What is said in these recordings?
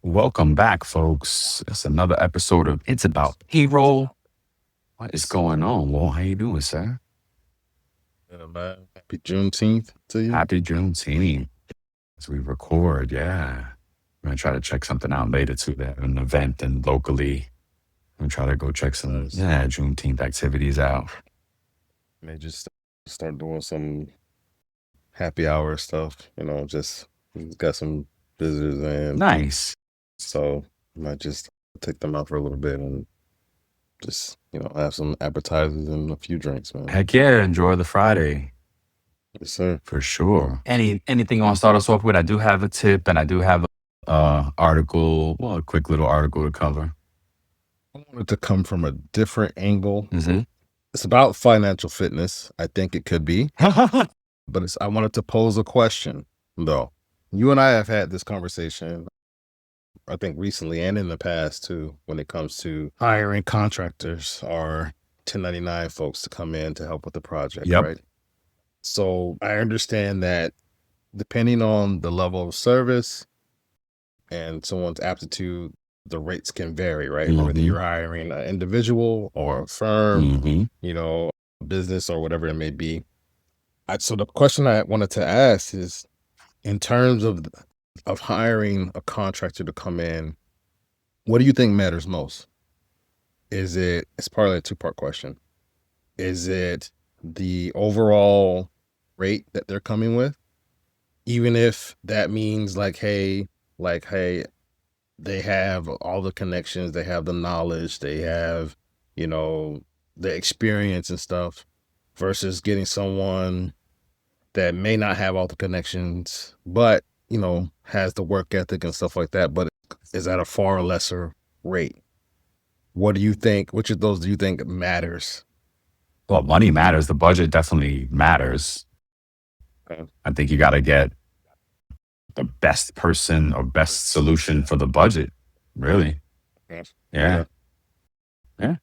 Welcome back, folks. It's another episode of It's About Payroll. What is going on? Well, how you doing, sir? Yeah, man. Happy Juneteenth to you. Happy Juneteenth. As we record, yeah. I'm gonna try to check something out later too. They have an event and locally. I'm gonna try to go check some Nice. Juneteenth activities out. May just start doing some happy hour stuff. Just got some visitors in. Nice. So I might just take them out for a little bit and just, have some appetizers and a few drinks, man. Heck yeah, enjoy the Friday. Yes, sir. For sure. Anything you want to start us off with? I do have a tip and I do have a article, well, a quick little article to cover. I wanted to come from a different angle. Mm-hmm. It's about financial fitness. I think it could be. But I wanted to pose a question, though. You and I have had this conversation, I think recently and in the past too, when it comes to hiring contractors or 1099 folks to come in to help with the project, Yep. right? So I understand that depending on the level of service and someone's aptitude, the rates can vary, right? Whether Mhm. you're hiring an individual or a firm, Mm-hmm. business or whatever it may be. So the question I wanted to ask is, in terms of hiring a contractor to come in, what do you think matters most? It's probably a two-part question. Is it the overall rate that they're coming with? Even if that means hey, they have all the connections, they have the knowledge, they have, the experience and stuff, versus getting someone that may not have all the connections, but, has the work ethic and stuff like that, but is at a far lesser rate. What do you think? Which of those do you think matters? Well, money matters. The budget definitely matters. Okay. I think you got to get the best person or best solution for the budget, really. Yeah. Yeah.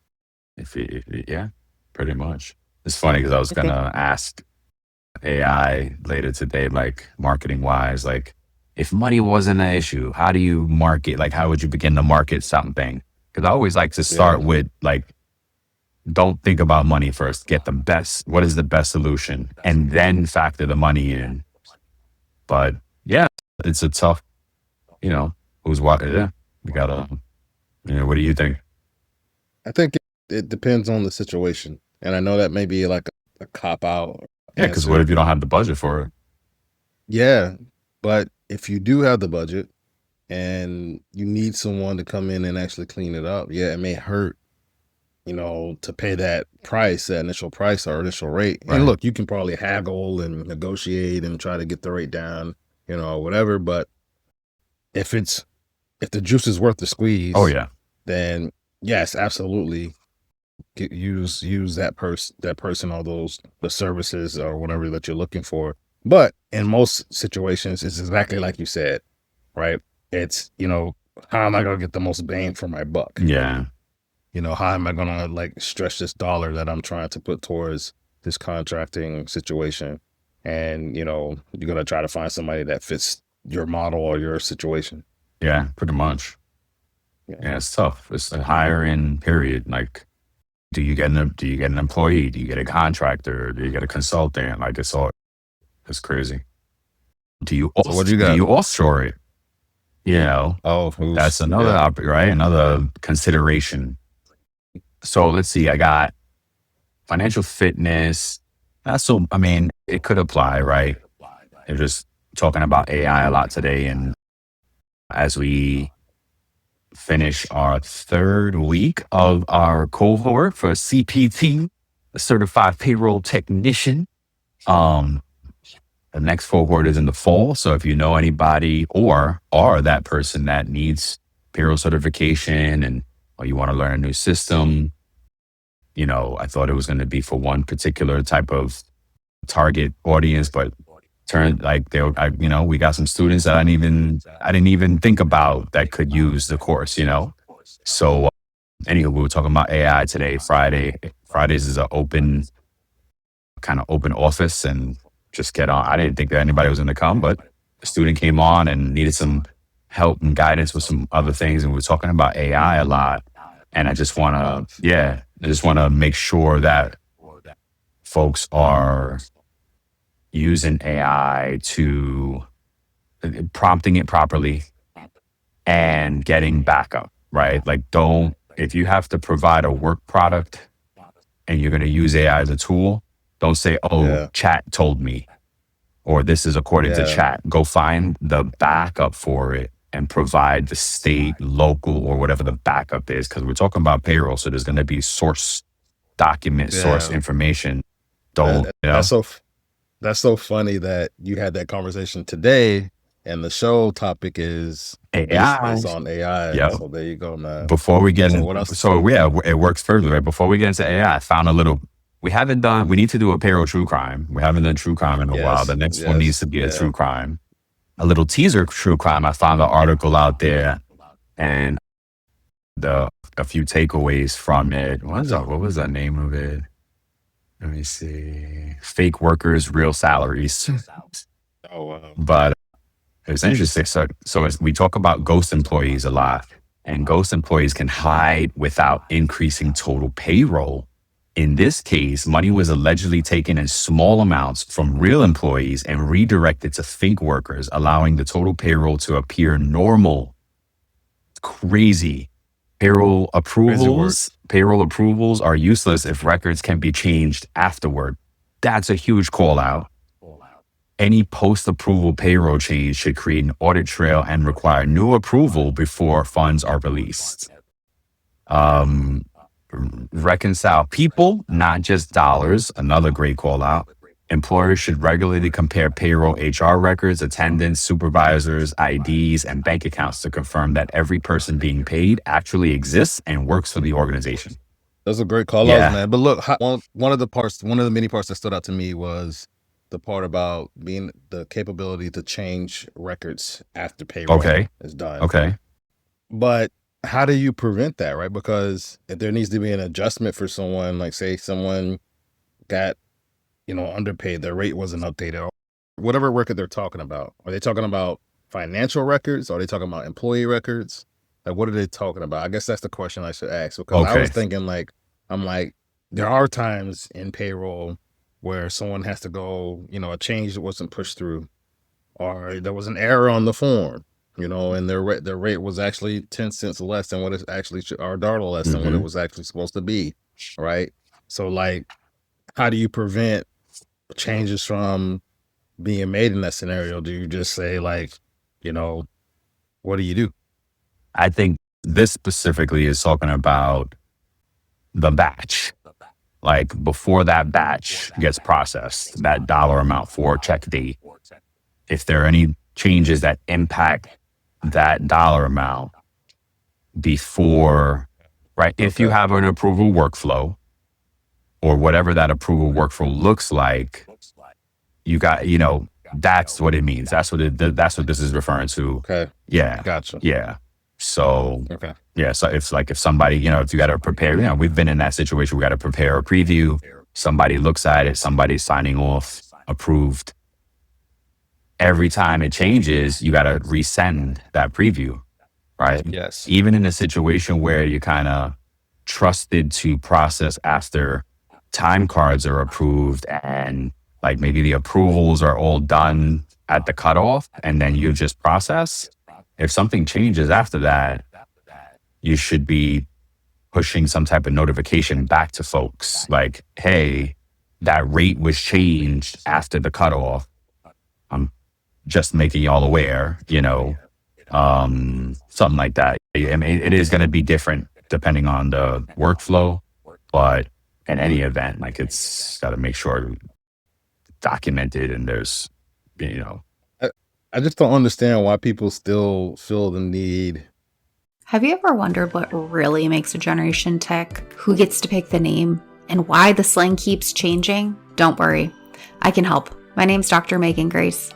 Yeah, pretty much. It's funny because I was going to ask AI later today, like marketing wise, like if money wasn't an issue, how do you market? Like, how would you begin to market something? Because I always like to start with like, don't think about money first. Get the best. What is the best solution? And then factor the money in. But yeah, it's a tough, who's what. Yeah, we gotta, what do you think? I think it depends on the situation. And I know that may be like a cop out. Yeah, because what if you don't have the budget for it? Yeah, but if you do have the budget and you need someone to come in and actually clean it up, yeah, it may hurt, to pay that price, that initial price or initial rate. Right. And look, you can probably haggle and negotiate and try to get the rate down, whatever. But if the juice is worth the squeeze, Oh yeah, then yes, absolutely. Use that person or the services or whatever that you're looking for. But in most situations, it's exactly like you said, right? It's, how am I going to get the most bang for my buck? yeah. How am I going to like stretch this dollar that I'm trying to put towards this contracting situation? And, you're going to try to find somebody that fits your model or your situation. Yeah, pretty much. Yeah, it's tough. It's a hiring period. Like, do you get an employee? Do you get a contractor? Do you get a consultant? Like, it's crazy. Do you So what do you got? do you offshore it? That's another right? Another consideration. So let's see. I got financial fitness. It could apply, right? They're just talking about AI a lot today, and as we finish our third week of our cohort for CPT, a certified payroll technician. The next cohort is in the fall. So if you know anybody or are that person that needs payroll certification or you want to learn a new system, I thought it was going to be for one particular type of target audience, but we got some students that I didn't even think about that could use the course, So anywho, we were talking about AI today. Fridays is an open office and just get on. I didn't think that anybody was going to come, but a student came on and needed some help and guidance with some other things, and we're talking about AI a lot. And I just want to make sure that folks are using AI to prompting it properly and getting backup, right? Like, if you have to provide a work product and you're going to use AI as a tool, don't say, oh, chat told me, or this is according to chat. Go find the backup for it and provide the state, local, or whatever the backup is. Because we're talking about payroll. So there's going to be source document, source information. That's so funny that you had that conversation today, and the show topic is AI. Is on AI. Yep. So there you go, man. Before we get into, what else? so yeah, it works further, right? Before we get into AI, I found we need to do a payroll true crime. We haven't done true crime in a while. The next one needs to be a true crime. A little teaser true crime. I found an article out there and a few takeaways from it. What was the name of it? Let me see. Fake workers, real salaries. Oh, wow. But it's interesting. So as we talk about ghost employees a lot, and ghost employees can hide without increasing total payroll. In this case, money was allegedly taken in small amounts from real employees and redirected to fake workers, allowing the total payroll to appear normal. Crazy. Payroll approvals are useless if records can be changed afterward. That's a huge call out. Any post-approval payroll change should create an audit trail and require new approval before funds are released. Reconcile people, not just dollars. Another great call out. Employers should regularly compare payroll HR records, attendance, supervisors, IDs, and bank accounts to confirm that every person being paid actually exists and works for the organization. Those are great call outs, man. But look, one of the many parts that stood out to me was the part about being the capability to change records after payroll is done. Okay. But how do you prevent that, right? Because if there needs to be an adjustment for someone, like say someone got, underpaid, their rate wasn't updated, or whatever record they're talking about. Are they talking about financial records? Are they talking about employee records? Like, what are they talking about? I guess that's the question I should ask, because I was thinking there are times in payroll where someone has to go, a change that wasn't pushed through, or there was an error on the form, and their rate was actually 10 cents less than what it's actually, or $1 less than what it was actually supposed to be, right? So how do you prevent changes from being made in that scenario? Do you just say what do you do? I think this specifically is talking about the batch. Like before that batch gets processed, that dollar amount for check date, if there are any changes that impact that dollar amount before, right? If you have an approval workflow or whatever that approval workflow looks like, you got, that's what it means. That's what this is referring to. Okay. Yeah. Gotcha. Yeah. So, so if somebody, if you got to prepare, we've been in that situation. We got to prepare a preview. Somebody looks at it, somebody's signing off, approved. Every time it changes, you got to resend that preview, right? Yes. Even in a situation where you kind of trusted to process after time cards are approved and maybe the approvals are all done at the cutoff and then you just process. If something changes after that, you should be pushing some type of notification back to folks like, hey, that rate was changed after the cutoff. I'm just making y'all aware, something like that. I mean, it is going to be different depending on the workflow, but in any event, it's got to make sure documented and there's, I just don't understand why people still feel the need. Have you ever wondered what really makes a generation tick? Who gets to pick the name? And why the slang keeps changing? Don't worry, I can help. My name's Dr. Megan Grace.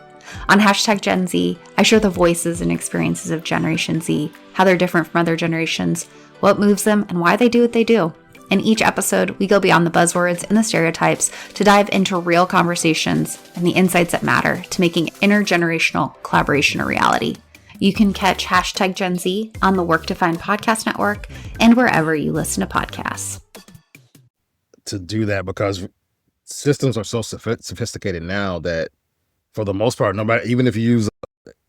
On #Gen Z, I share the voices and experiences of Generation Z, how they're different from other generations, what moves them, and why they do what they do. In each episode, we go beyond the buzzwords and the stereotypes to dive into real conversations and the insights that matter to making intergenerational collaboration a reality. You can catch hashtag Gen Z on the Work Defined Podcast Network and wherever you listen to podcasts. To do that, because systems are so sophisticated now that for the most part, nobody, even if you use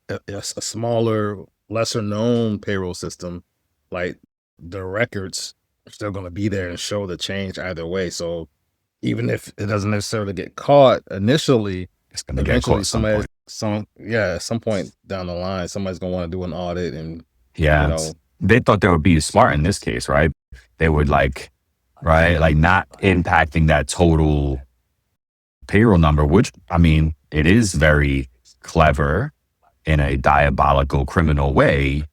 a smaller, lesser known payroll system, like the records are still going to be there and show the change either way. So even if it doesn't necessarily get caught initially, It's going to get eventually caught at some point. at some point down the line, somebody's going to want to do an audit and, Yeah, you know, they thought they would be smart in this case, right? They would like not impacting that total payroll number, which, I mean, it is very clever in a diabolical criminal way,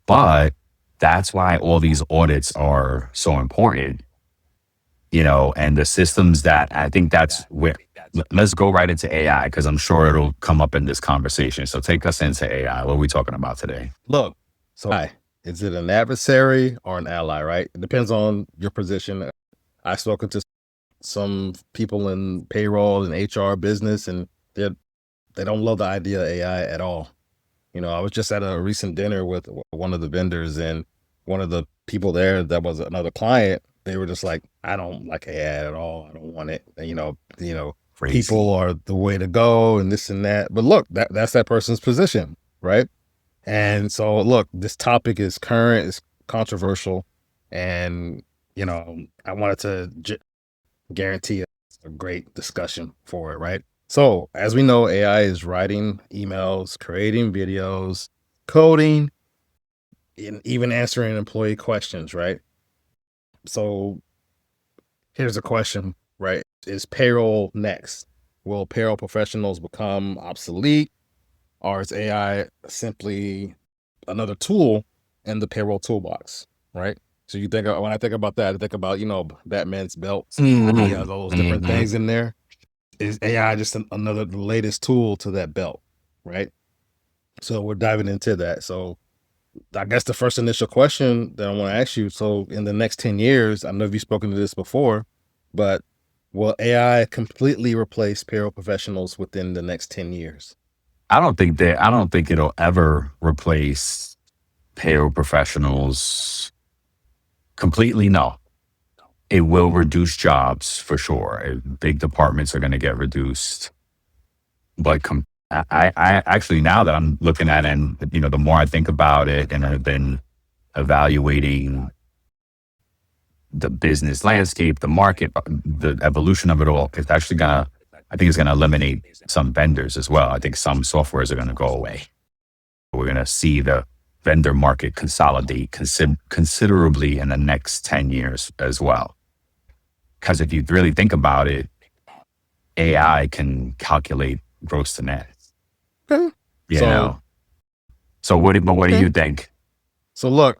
but that's why all these audits are so important, and the systems that I think that's where, let's go right into AI, because I'm sure it'll come up in this conversation. So take us into AI. What are we talking about today? look, so is it an adversary or an ally, right? It depends on your position. I've spoken to some people in payroll and HR business, and they don't love the idea of AI at all. I was just at a recent dinner with one of the vendors, and one of the people there that was another client, they were just like, I don't like AI at all. I don't want it. And, Crazy. people are the way to go and this and that. But look, that's that person's position, right? And so, look, this topic is current, it's controversial, and, I wanted to guarantee a great discussion for it, right? So, as we know, AI is writing emails, creating videos, coding, and even answering employee questions, right? So, here's a question, right? Is payroll next? Will payroll professionals become obsolete, or is AI simply another tool in the payroll toolbox, right? So when I think about that, I think about, Batman's belt. He has all those different things in there. Is AI just another the latest tool to that belt, right? So we're diving into that. So I guess the first initial question that I want to ask you, so in the next 10 years, I know you've spoken to this before, but will AI completely replace payroll professionals within the next 10 years? I don't think it'll ever replace payroll professionals completely. No, it will reduce jobs for sure. Big departments are going to get reduced, but I actually, now that I'm looking at it, and the more I think about it, and I've been evaluating the business landscape, the market, the evolution of it all, it's actually I think it's gonna eliminate some vendors as well. I think some softwares are gonna go away. We're gonna see the vendor market consolidate considerably in the next 10 years as well. Because if you really think about it, AI can calculate gross to net. Okay. So what do you think? So look,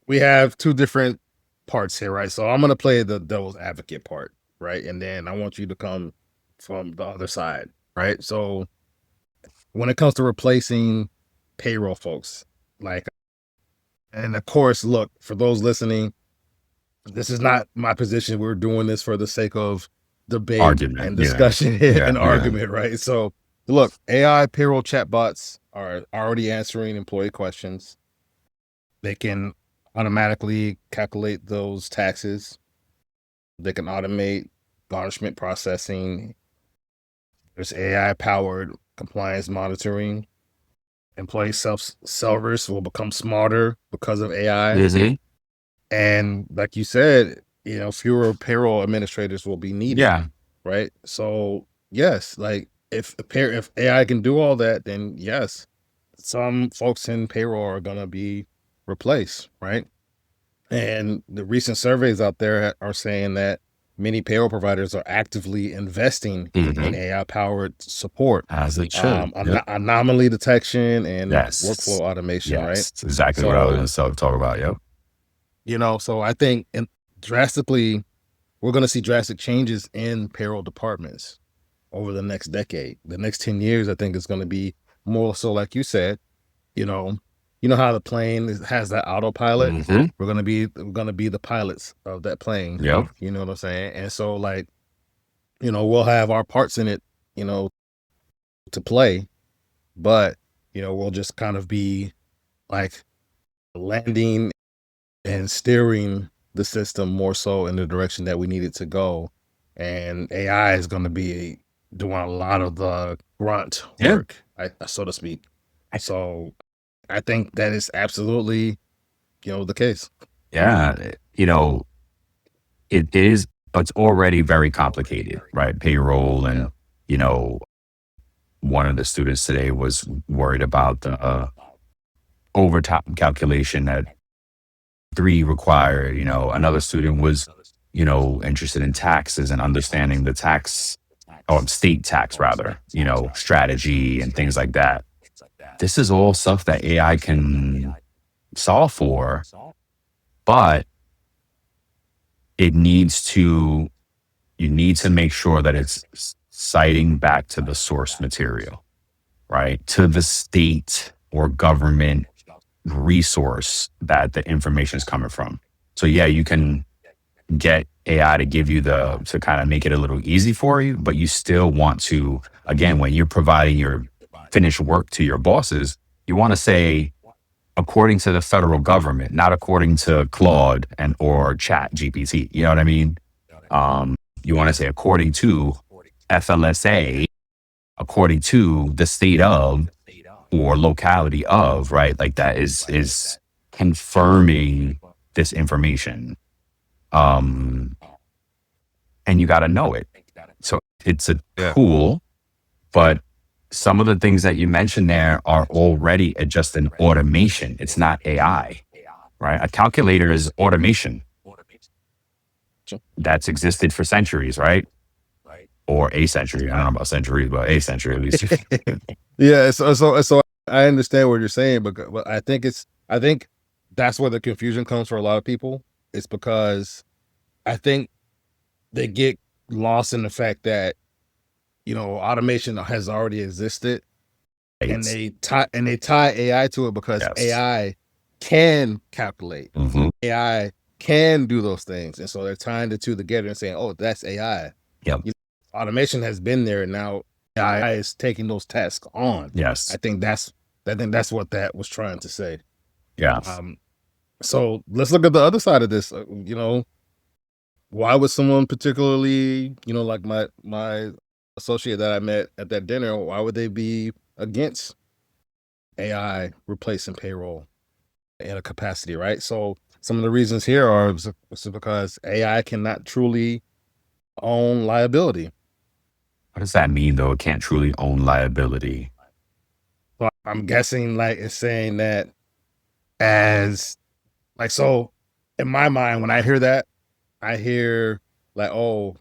we have two different parts here, right? So I'm going to play the devil's advocate part, right? And then I want you to come from the other side, right? So when it comes to replacing payroll folks, and of course, look, for those listening, this is not my position. We're doing this for the sake of debate Argument, and discussion and argument, right? So look, AI payroll chatbots are already answering employee questions. They can automatically calculate those taxes. They can automate garnishment processing. There's AI-powered compliance monitoring. Employee self-servers will become smarter because of AI. Mm-hmm. And like you said, fewer payroll administrators will be needed. Yeah. Right. So yes, if AI can do all that, then yes, some folks in payroll are gonna be replaced, right? And the recent surveys out there are saying that many payroll providers are actively investing in AI-powered support, as it should. Anomaly detection and Yes. workflow automation, right? That's exactly what I was going to talk about. Yep. So I think we're going to see drastic changes in payroll departments over the next decade. The next 10 years, I think, is going to be more so, like you said, how the plane has that autopilot. Mm-hmm. We're gonna be the pilots of that plane. Yep. You know what I'm saying? And so, we'll have our parts in it, to play, but we'll just kind of be like landing and steering the system more so in the direction that we need it to go. And AI is going to be doing a lot of the grunt Yeah. work, so to speak. So I think that is absolutely, the case. Yeah. It is, it's already very complicated, right? Payroll and, one of the students today was worried about the overtime calculation that 3 required. Another student was, interested in taxes and understanding the tax or state tax rather, strategy and things like that. This is all stuff that AI can solve for, but it needs to, you need to make sure that it's citing back to the source material, right? To the state or government resource that the information is coming from. So yeah, you can get AI to give you to kind of make it a little easy for you, but you still want to, again, when you're providing your finished work to your bosses, you want to say, according to the federal government, not according to Claude or Chat GPT. You know what I mean? You want to say according to FLSA, according to the state of or locality of, right? Like that is confirming this information. And you got to know it. So it's a tool, but some of the things that you mentioned there are already just an automation. It's not AI, right? A calculator is automation that's existed for centuries, right? Or a century. I don't know about centuries, but a century at least. Yeah. So I understand what you're saying, but I think that's where the confusion comes for a lot of people. It's because I think they get lost in the fact that, automation has already existed, and they tie AI to it because Yes. AI can calculate. Mhm. AI can do those things. And so they're tying the two together and saying, oh, that's AI. Yep. Automation has been there, and now AI is taking those tasks on. Yes. I think that's what that was trying to say. Yeah. So let's look at the other side of this. Why would someone particularly, like my associate that I met at that dinner, why would they be against AI replacing payroll in a capacity, right? So some of the reasons here are because AI cannot truly own liability. What does that mean, though? It can't truly own liability. So I'm guessing like it's saying that as like, so in my mind, when I hear that, I hear like, oh,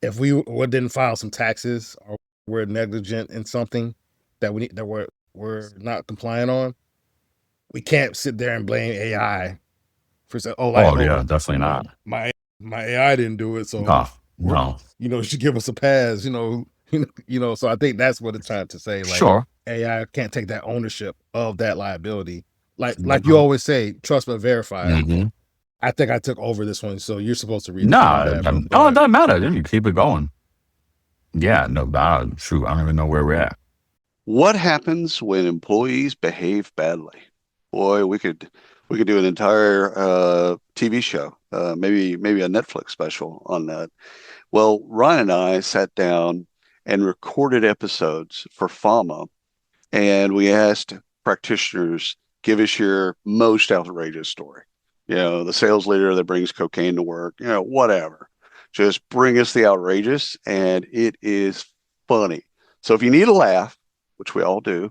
if we didn't file some taxes or we're negligent in something that we're not compliant on, we can't sit there and blame AI for saying, Yeah, definitely not. my AI didn't do it, so No. you should give us a pass, So I think that's what it's trying to say. Like Sure. AI can't take that ownership of that liability. Like you always say, trust but verify. Mm-hmm. I think I took over this one, so you're supposed to read. No, it doesn't matter. Then you keep it going. Yeah, no, true. I don't even know where we're at. What happens when employees behave badly? Boy, we could do an entire TV show, maybe a Netflix special on that. Well, Ryan and I sat down and recorded episodes for FAMA, and we asked practitioners, give us your most outrageous story. The sales leader that brings cocaine to work, whatever. Just bring us the outrageous, and it is funny. So if you need a laugh, which we all do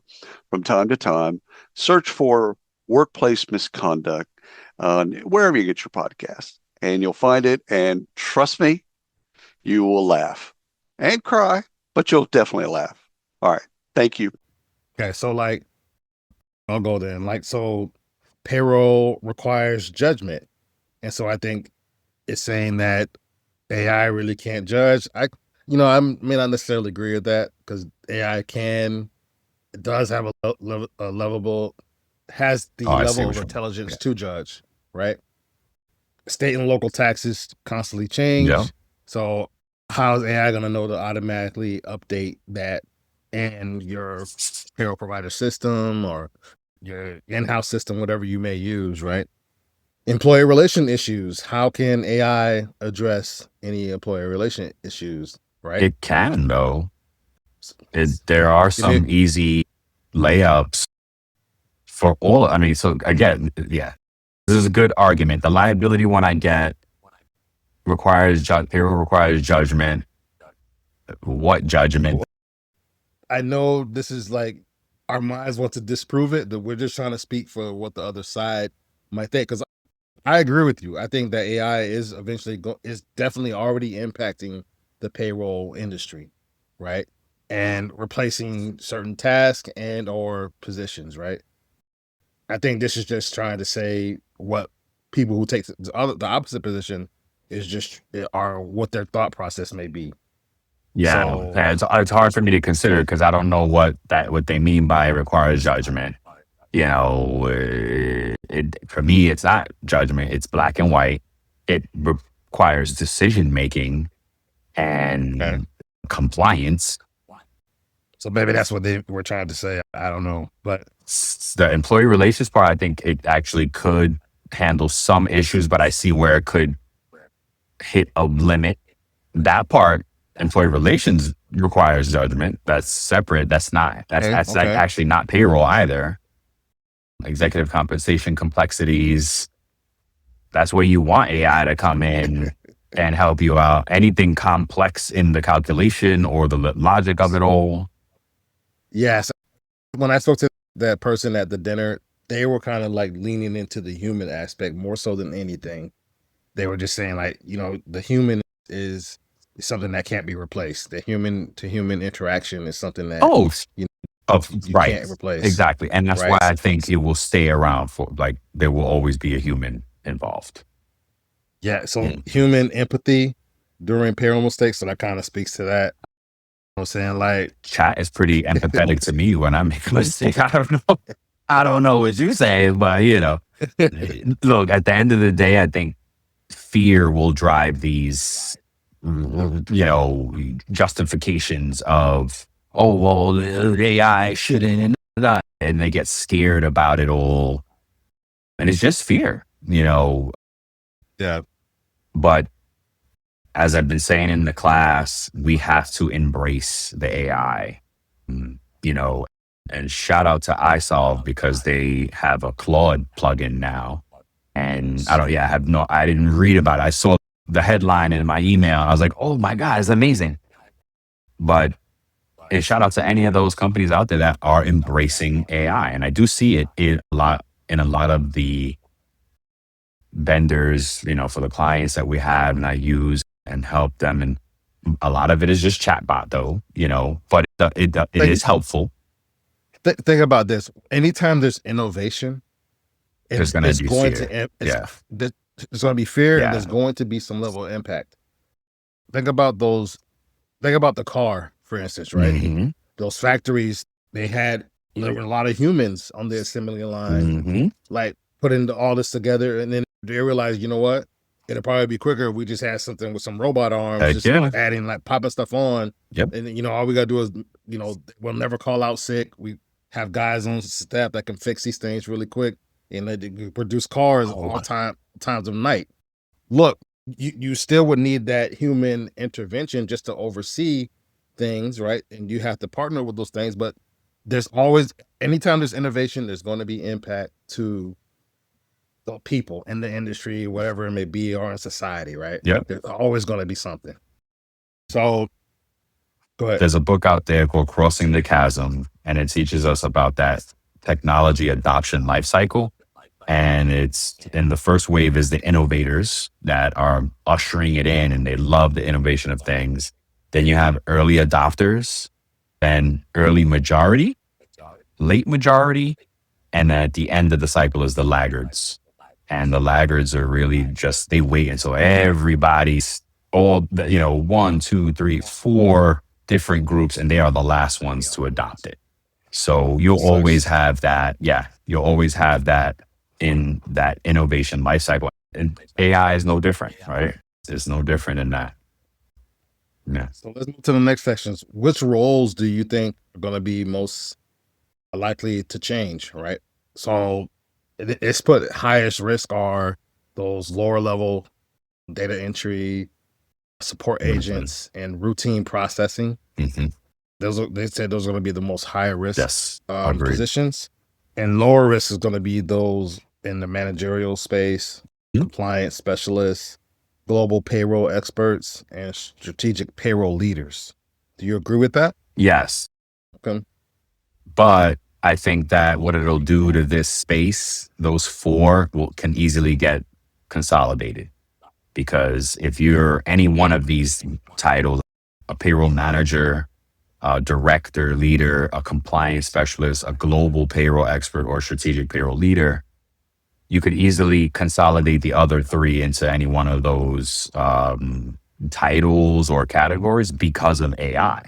from time to time, search for workplace misconduct wherever you get your podcast, and you'll find it. And trust me, you will laugh and cry, but you'll definitely laugh. All right. Thank you. Okay, so like I'll go then. Like, so payroll requires judgment. And so I think it's saying that AI really can't judge. I may not necessarily agree with that because AI it does have a level has the Oh, I see level what of you mean. intelligence Yeah. to judge, right? State and local taxes constantly change. Yeah. So how is AI going to know to automatically update that in your payroll provider system or your in-house system, whatever you may use, right? Employee relation issues. How can AI address any employee relation issues, right? It can, though. There are some easy layups for all. I mean, so again, yeah, this is a good argument. The liability one I get payroll requires judgment. What judgment? I know this is like our minds want to disprove it, but we're just trying to speak for what the other side might think. Because I agree with you. I think that AI is is definitely already impacting the payroll industry, right? And replacing certain tasks and or positions, right? I think this is just trying to say what people who take the opposite position is just are what their thought process may be. Yeah, So it's hard for me to consider because I don't know what they mean by requires judgment. You know, for me, it's not judgment. It's black and white. It requires decision making and compliance. So maybe that's what they were trying to say. I don't know, but The employee relations part, I think it actually could handle some issues, but I see where it could hit a limit. That part, employee relations requires judgment. That's separate. That's Okay. actually not payroll either. Executive compensation complexities. That's where you want AI to come in and help you out. Anything complex in the calculation or the logic of it all. yes. When I spoke to that person at the dinner, they were kind of like leaning into the human aspect more so than anything. They were just saying like, the human is something that can't be replaced. The human to human interaction is something that you Right. can't replace. Exactly. And that's Right. why I think it will stay around for there will always be a human involved. Yeah. So human empathy during payroll mistakes. So that kind of speaks to that. You know what I'm saying? Like Chat is pretty empathetic to me when I make a mistake. I don't know what you say, but look, at the end of the day, I think fear will drive these, justifications of, oh, well, the AI shouldn't, and they get scared about it all. And it's just fear, Yeah. But as I've been saying in the class, we have to embrace the AI, and shout out to iSolve because they have a Claude plugin now. And I didn't read about it. I saw the headline in my email. I was like, oh my God, it's amazing. But shout out to any of those companies out there that are embracing AI. And I do see it in a lot of the vendors, for the clients that we have and I use and help them. And a lot of it is just chatbot though, but it is helpful. Think about this. Anytime there's innovation, there's going to be fear. There's going to be fear and there's going to be some level of impact. Think about the car, for instance, right? Mm-hmm. Those factories, there were a lot of humans on the assembly line, like putting all this together. And then they realized, you know what? It'll probably be quicker if we just had something with some robot arms, adding like popping stuff on. Yep. And all we got to do is, we'll never call out sick. We have guys on staff that can fix these things really quick. And they produce cars all times of night. Look, you still would need that human intervention just to oversee things, right? And you have to partner with those things. But there's always, anytime there's innovation, there's going to be impact to the people in the industry, whatever it may be, or in society, right? Yep. There's always going to be something. So go ahead. There's a book out there called Crossing the Chasm, and it teaches us about that technology adoption life cycle. And the first wave is the innovators that are ushering it in and they love the innovation of things. Then you have early adopters, then early majority, late majority, and then at the end of the cycle is the laggards. And the laggards are really just, they wait until everybody's all, 1, 2, 3, 4 different groups, and they are the last ones to adopt it. So you'll always have that. Yeah, you'll always have that in that innovation life cycle. And AI is no different, right? It's no different in that. Yeah. So let's move to the next sections. Which roles do you think are going to be most likely to change, right? So it's put highest risk are those lower level data entry, support Mhm. agents, and routine processing. Mhm. They said those are going to be the most high risk Yes. Agreed. positions, and lower risk is going to be those in the managerial space, Mhm. compliance specialists, global payroll experts, and strategic payroll leaders. Do you agree with that? Yes. Okay. But I think that what it'll do to this space, those four can easily get consolidated. Because if you're any one of these titles, a payroll manager, a director, leader, a compliance specialist, a global payroll expert, or strategic payroll leader, you could easily consolidate the other three into any one of those titles or categories because of AI,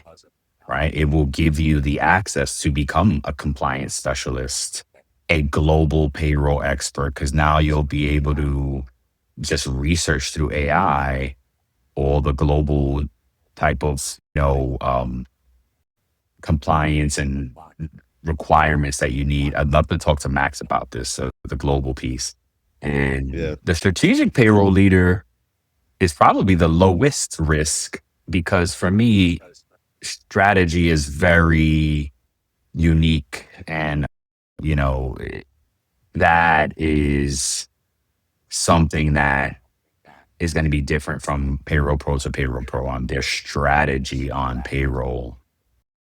right? It will give you the access to become a compliance specialist, a global payroll expert, because now you'll be able to just research through AI all the global type of, compliance and requirements that you need. I'd love to talk to Max about this, the global piece. And Yeah. the strategic payroll leader is probably the lowest risk because for me, strategy is very unique. And, that is something that is going to be different from payroll pro to payroll pro on their strategy on payroll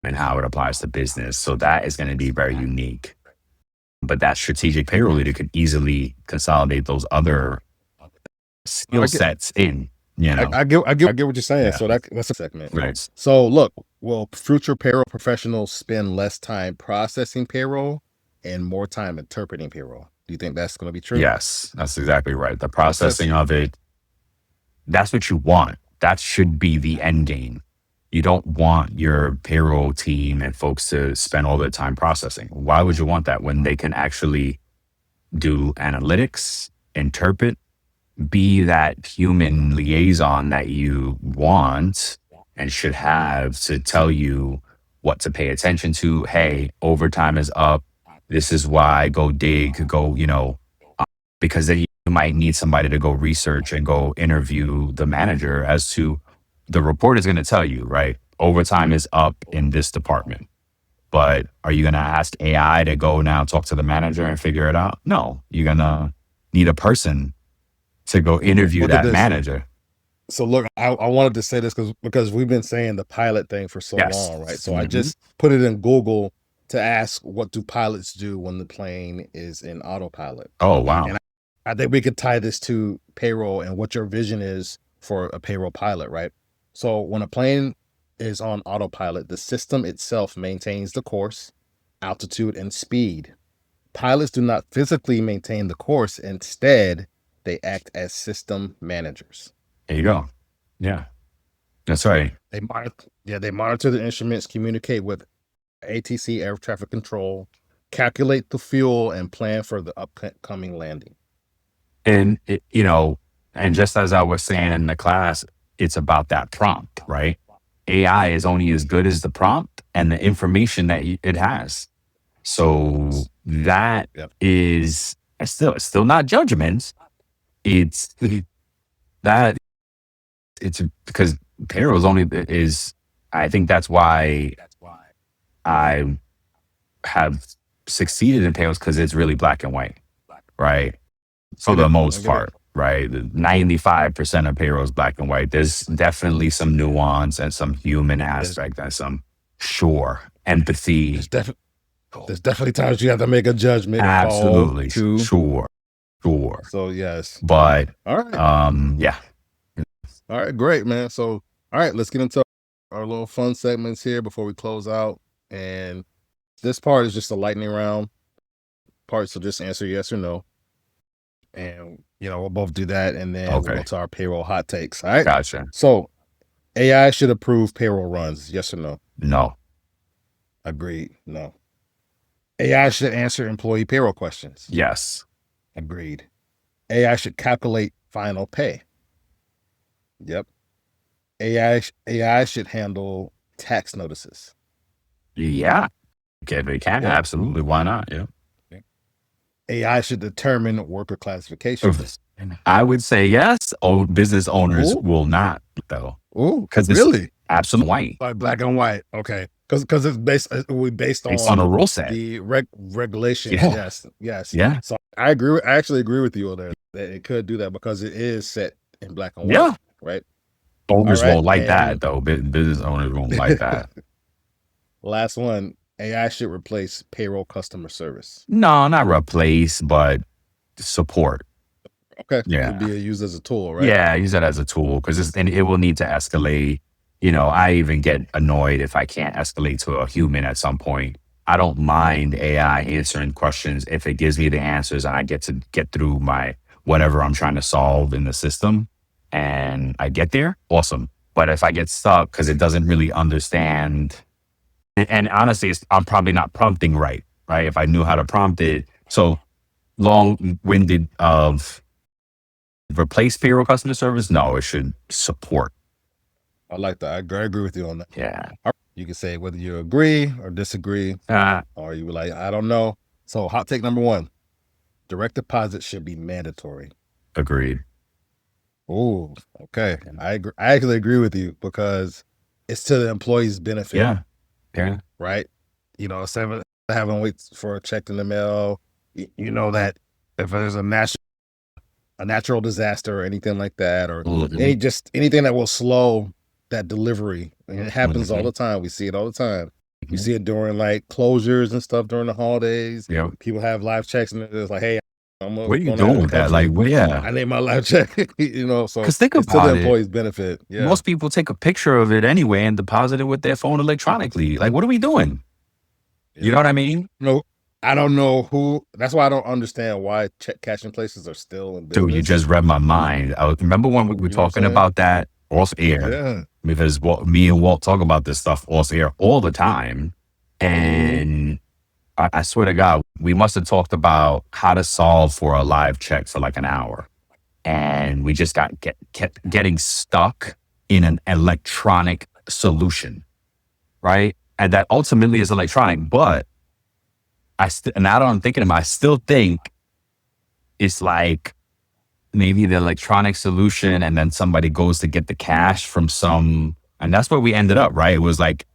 and how it applies to business. So that is going to be very unique. But that strategic payroll leader could easily consolidate those other skill sets in, I get what you're saying. Yeah. So that's a segment. Right. So look, will future payroll professionals spend less time processing payroll and more time interpreting payroll? Do you think that's going to be true? Yes, that's exactly right. The processing of it, that's what you want. That should be the end game. You don't want your payroll team and folks to spend all their time processing. Why would you want that when they can actually do analytics, interpret, be that human liaison that you want and should have to tell you what to pay attention to? Hey, overtime is up. This is why. Go dig, go, because then you might need somebody to go research and go interview the manager as to the report is going to tell you, right? Overtime is up in this department. But are you going to ask AI to go now talk to the manager and figure it out? No, you're going to need a person to go interview Look at that this. manager. So look, I wanted to say this because we've been saying the pilot thing for so Yes. long, right? So I Mhm. just put it in Google to ask, what do pilots do when the plane is in autopilot? Oh, wow. And I think we could tie this to payroll and what your vision is for a payroll pilot, right? So when a plane is on autopilot, the system itself maintains the course, altitude, and speed. Pilots do not physically maintain the course. Instead, they act as system managers. There you go. Yeah, that's right. They monitor the instruments, communicate with ATC, air traffic control, calculate the fuel, and plan for the upcoming landing. And, and just as I was saying in the class, it's about that prompt, right? AI is only as good as the prompt and the information that it has. So that Yep. is it's still not judgments. It's that it's because payroll is only is. I think that's why I have succeeded in payrolls because it's really black and white, right? For the most part, right? 95% of payroll is black and white. There's definitely some nuance and some human aspect and some empathy. There's definitely times you have to make a judgment. Absolutely. Too. Sure. So yes. But All right. yeah. All right, great, man. So all right, let's get into our little fun segments here before we close out. And this part is just a lightning round part, so just answer yes or no. And we'll both do that, and then we'll go to our payroll hot takes. All right. Gotcha. So AI should approve payroll runs, yes or no? No. Agreed. No. AI should answer employee payroll questions. Yes. Agreed. AI should calculate final pay. Yep. AI should handle tax notices. Yeah. Okay, they can. Yeah. Absolutely. Why not? Yeah. AI should determine worker classifications. I would say yes. Business owners Ooh. will not, though. Ooh, Because really? it's absolutely white. Like black and white. Okay. Because it's based It's on on a rule set. the regulations. Yeah. Yes. Yeah. So I actually agree with you on that. That it could do that because it is set in black and white. Yeah. Right. Owners right, won't like that, and- though. Business owners won't like that. Last one. AI should replace payroll customer service. No, not replace, but support. Okay. Yeah. Could be used as a tool, right? Yeah, use that as a tool because it will need to escalate. You know, I even get annoyed if I can't escalate to a human at some point. I don't mind AI answering questions if it gives me the answers and I get to get through my whatever I'm trying to solve in the system and I get there, awesome. But if I get stuck because it doesn't really understand, and honestly, I'm probably not prompting right? If I knew how to prompt it. So long-winded of replace payroll customer service? No, it should support. I like that. I agree with you on that. Yeah. You can say whether you agree or disagree, or you were like, I don't know. So hot take number 1, direct deposit should be mandatory. Agreed. Oh, okay. I agree. I actually agree with you because it's to the employee's benefit. Yeah. Yeah. Right. You know, instead of having to wait for a check in the mail, you know that if there's a natural disaster or anything like that, or anything that will slow that delivery. And it happens all the time. We see it all the time. We see it during like closures and stuff during the holidays. Yeah. People have live checks and it's like, hey, what are you doing with that? Like, yeah. I need my live check, you know, so because think it's about to the it. employee's benefit. Yeah. Most people take a picture of it anyway and deposit it with their phone electronically. Like, what are we doing? Yeah. You know what I mean? No, I don't know who. That's why I don't understand why check cashing places are still in business. Dude, you just read my mind. Remember when we were talking about that off air? Yeah. Because me and Walt talk about this stuff off air all the time. And I swear to God, we must have talked about how to solve for a live check for like an hour. And we just kept getting stuck in an electronic solution, right? And that ultimately is electronic. But now that I'm thinking about it, I still think it's like maybe the electronic solution and then somebody goes to get the cash from and that's where we ended up, right? It was like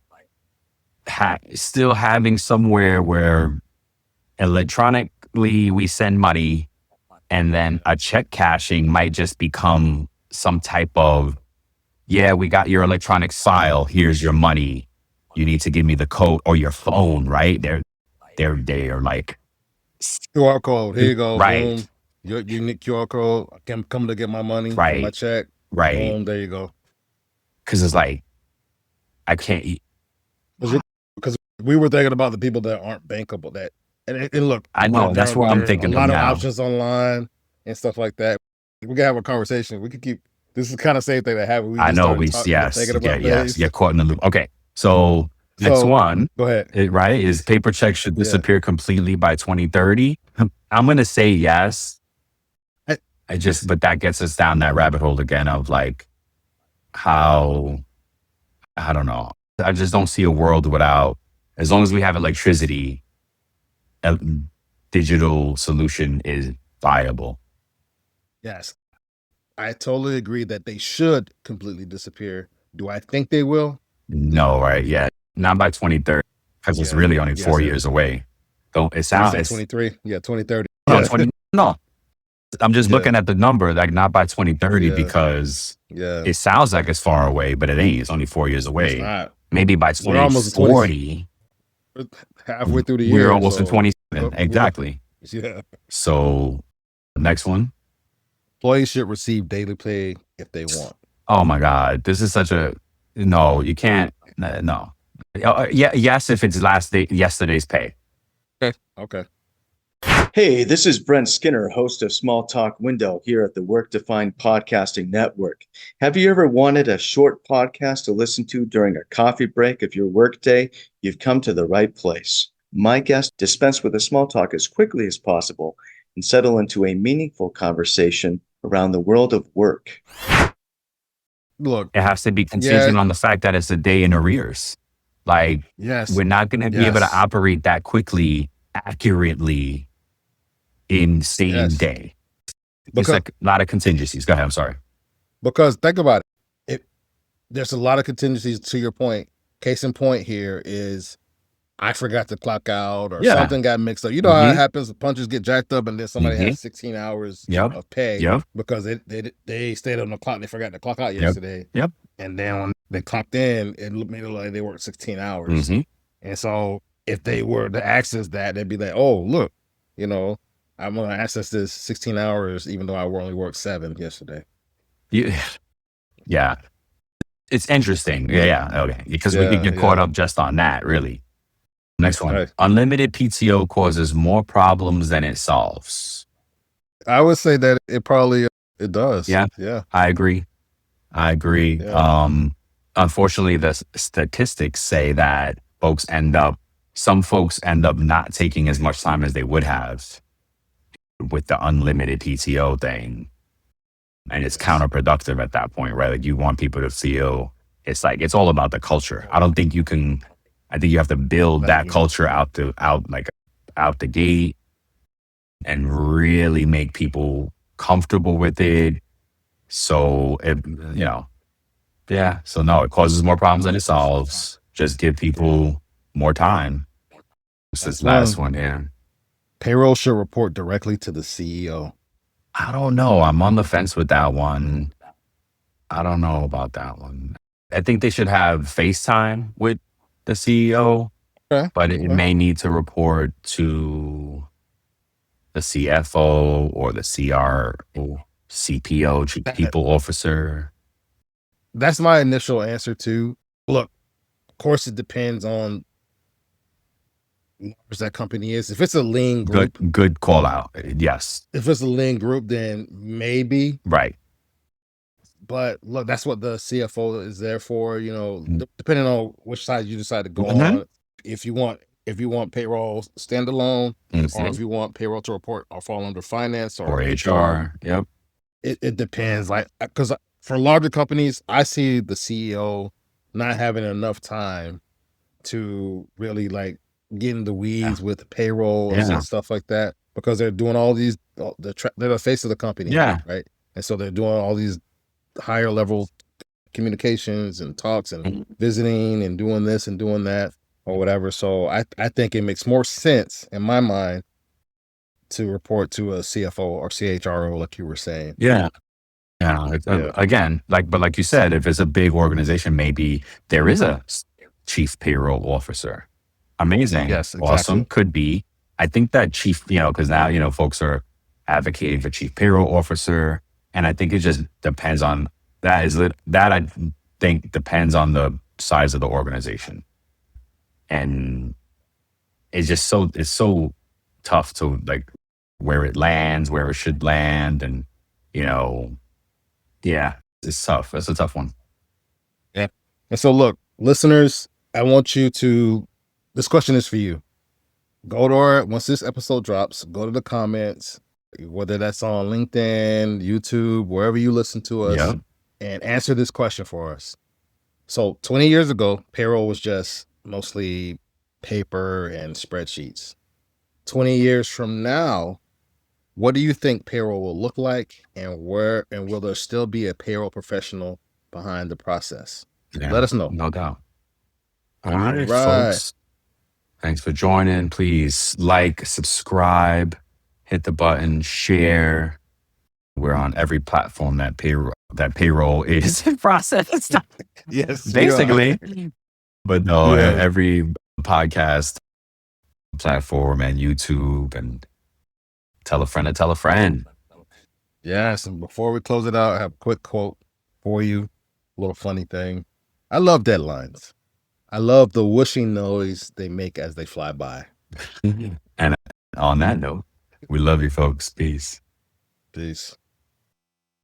still having somewhere where electronically we send money and then a check cashing might just become some type of, yeah, we got your electronic file. Here's your money. You need to give me the code or your phone, right? They're like QR code. Here you go. Right. Boom. Your unique QR code. I'm coming to get my money. Right. My check. Right. Boom. There you go. Because it's like, I can't eat. Because we were thinking about the people that aren't bankable. And look, I know, that's what I'm thinking a lot of now. options online and stuff like that. We can have a conversation. We could keep. This is the kind of same thing that happened. I know. Yes. Get caught in the loop. Okay. So next one. Go ahead. Is paper checks should disappear completely by 2030. I'm going to say yes. But that gets us down that rabbit hole again of like how, I don't know. I just don't see a world without, as long as we have electricity, a digital solution is viable. Yes. I totally agree that they should completely disappear. Do I think they will? No, right? Yeah. Not by 2030, because it's really only 4 years away. It sounds 23. Yeah, 2030. No. I'm just looking at the number, like not by 2030, because it sounds like it's far away, but it ain't. It's only 4 years away. It's not. Maybe by 2040. Halfway through the year. We're almost in 27. Exactly. Yeah. So, next one. Employees should receive daily pay if they want. Oh my God. This is such a, no, you can't, no. Yes, if it's yesterday's pay. Okay. Hey, this is Brent Skinner, host of Small Talk Window here at the Work Defined Podcasting Network. Have you ever wanted a short podcast to listen to during a coffee break of your workday? You've come to the right place. My guests dispense with the small talk as quickly as possible and settle into a meaningful conversation around the world of work. look, It has to be contingent on the fact that it's a day in arrears. Like, yes, we're not going to be able to yes, operate that quickly, accurately in same yes. day. It's Because like a lot of contingencies. Go ahead. I'm sorry. because think about it. There's a lot of contingencies to your point. Case in point here is I forgot to clock out or Yeah. something got mixed up. You know how it Mhm. happens, punches get jacked up and then somebody Mhm. has 16 hours Yep. of pay Yep. because they stayed on the clock. They forgot to clock out Yep. yesterday. Yep. And then when they clocked in, it made it like they worked 16 hours. Mhm. And so if they were to access that, they'd be like, oh, look, you know, I'm going to access this 16 hours, even though I only worked 7 yesterday. Yeah. It's interesting. Yeah. Okay. Because we could Yeah, get caught yeah. up just on that, really. Next one. Right. Unlimited PTO causes more problems than it solves. I would say that it probably it does. Yeah. Yeah. I agree. Yeah. Unfortunately, the statistics say that some folks end up not taking as much time as they would have with the unlimited PTO thing. And it's counterproductive at that point, right? Like, you want people to feel it's like, it's all about the culture. I think you have to build that culture out the gate and really make people comfortable with it. So so no, it causes more problems than it solves. Just give people more time. It's this last one, yeah. Payroll should report directly to the CEO. I don't know. I'm on the fence with that one. I don't know about that one. I think they should have FaceTime with the CEO, Okay. but it may need to report to the CFO or the CPO, Chief People Officer. That's my initial answer too. Look, of course, it depends on what that company is. If it's a lean group, Good call out. Yes. if it's a lean group, then maybe. Right. But look, that's what the CFO is there for. You know, depending on which side you decide to go Mhm. on. If you want payroll standalone, or Mhm. if you want payroll to report or fall under finance Or HR. Yep. it depends. Like, because for larger companies, I see the CEO not having enough time to really like get in the weeds with payroll Yeah. and stuff like that, because they're doing all these. They're the face of the company, Yeah. right? And so they're doing all these higher level communications and talks and visiting and doing this and doing that or whatever. So I think it makes more sense in my mind to report to a CFO or CHRO, like you were saying. Yeah. Again, like you said, if it's a big organization, maybe there is a chief payroll officer. Amazing. Yes, exactly. Awesome. Could be. I think that chief, because now, folks are advocating for chief payroll officer. And I think it just depends on that I think depends on the size of the organization. And it's so tough to like where it lands, where it should land. And, yeah, it's tough. That's a tough one. Yeah. And so look, listeners, I want you to, this question is for you. Go to once this episode drops, go to the comments, whether that's on LinkedIn, YouTube, wherever you listen to us, Yep. and answer this question for us. So 20 years ago, payroll was just mostly paper and spreadsheets. 20 years from now, what do you think payroll will look like, and will there still be a payroll professional behind the process? Yeah, Let us know. no doubt. All right, Right. folks. Thanks for joining. Please like, subscribe, hit the button, share. We're on every platform that payroll is processed. Yes, Basically. But no, Yeah. every podcast platform and YouTube, and tell a friend to tell a friend. Yes, and before we close it out, I have a quick quote for you. A little funny thing. I love deadlines. I love the whooshing noise they make as they fly by. And on that note, we love you, folks. Peace. Peace.